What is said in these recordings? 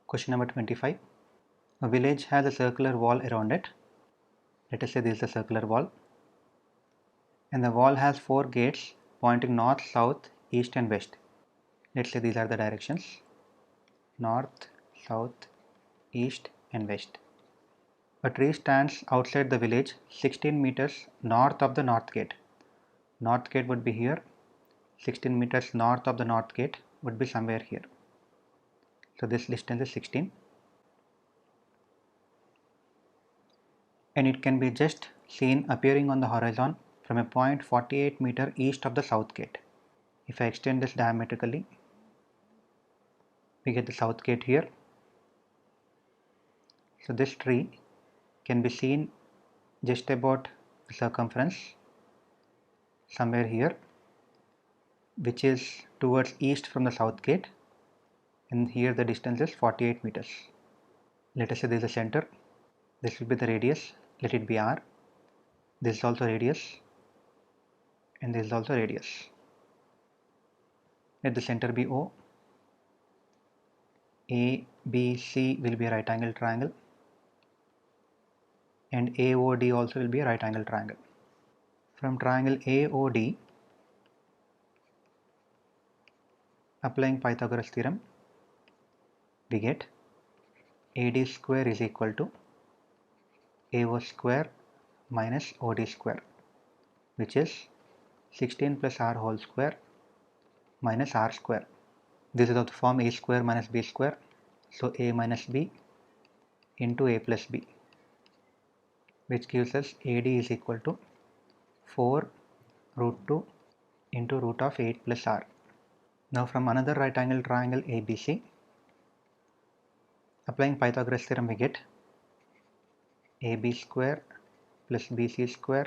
Question number 25. A village has a circular wall around it. Let us say this is a circular wall. And the wall has 4 gates pointing north, south, east and west. Let's say these are the directions: north, south, east and west. A tree stands outside the village 16 meters north of the north gate. North gate would be here. 16 meters north of the north gate would be somewhere here. So this distance is 16. And it can be just seen appearing on the horizon from a point 48 meter east of the south gate. If I extend this diametrically, we get the south gate here. So this tree can be seen just about the circumference somewhere here, which is towards east from the south gate, and here the distance is 48 meters. Let us say this is the center. This will be the radius. Let it be r. This is also radius, and this is also radius. Let the center be O. A, B, C will be a right angle triangle, and AOD also will be a right angle triangle. From triangle AOD, applying Pythagoras theorem, we get AD square is equal to AO square minus OD square, which is 16 plus R whole square minus R square. This is of the form A square minus B square, so A minus B into A plus B, which gives us AD is equal to 4 root 2 into root of 8 plus R. Now from another right angle triangle ABC, applying Pythagoras theorem, we get AB square plus BC square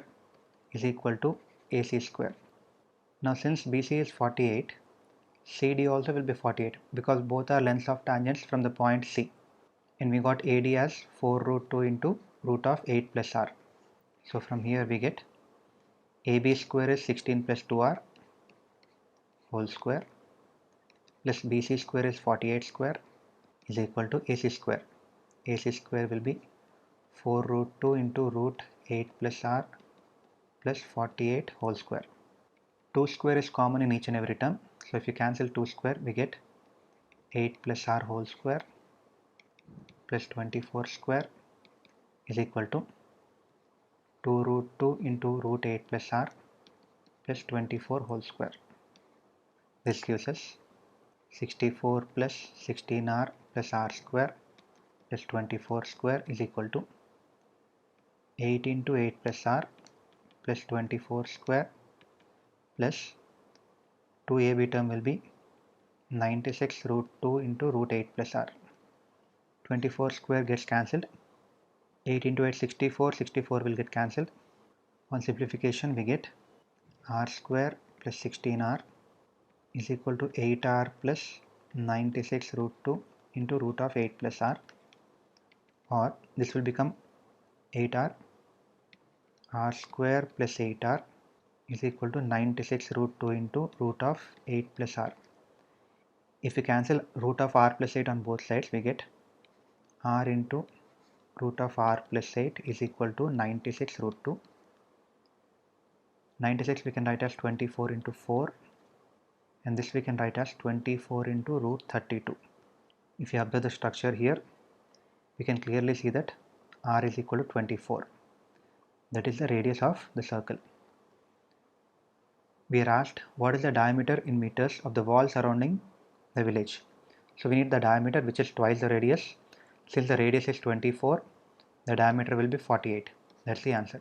is equal to AC square. Now since BC is 48, CD also will be 48 because both are lengths of tangents from the point C, and we got AD as 4 root 2 into root of 8 plus R. So from here we get AB square is 16 plus 2R whole square plus BC square is 48 square is equal to AC square. AC square will be 4 root 2 into root 8 plus R plus 48 whole square. 2 square is common in each and every term, so if you cancel 2 square, we get 8 plus R whole square plus 24 square is equal to 2 root 2 into root 8 plus R plus 24 whole square. This gives us 64 plus 16R plus R square plus 24 square is equal to 8 into 8 plus R plus 24 square plus 2AB term will be 96 root 2 into root 8 plus R. 24 square gets cancelled. 8 into 8 64, 64 will get cancelled. On simplification we get R square plus 16R is equal to 8R plus 96 root 2 into root of 8 plus R, or this will become 8R. R square plus 8R is equal to 96 root 2 into root of 8 plus R. If we cancel root of R plus 8 on both sides, we get R into root of R plus 8 is equal to 96 root 2. 96 we can write as 24 into 4, and this we can write as 24 into root 32. If you observe the structure here, we can clearly see that R is equal to 24. That is the radius of the circle. We are asked what is the diameter in meters of the wall surrounding the village. So we need the diameter, which is twice the radius. Since the radius is 24, the diameter will be 48. That's the answer.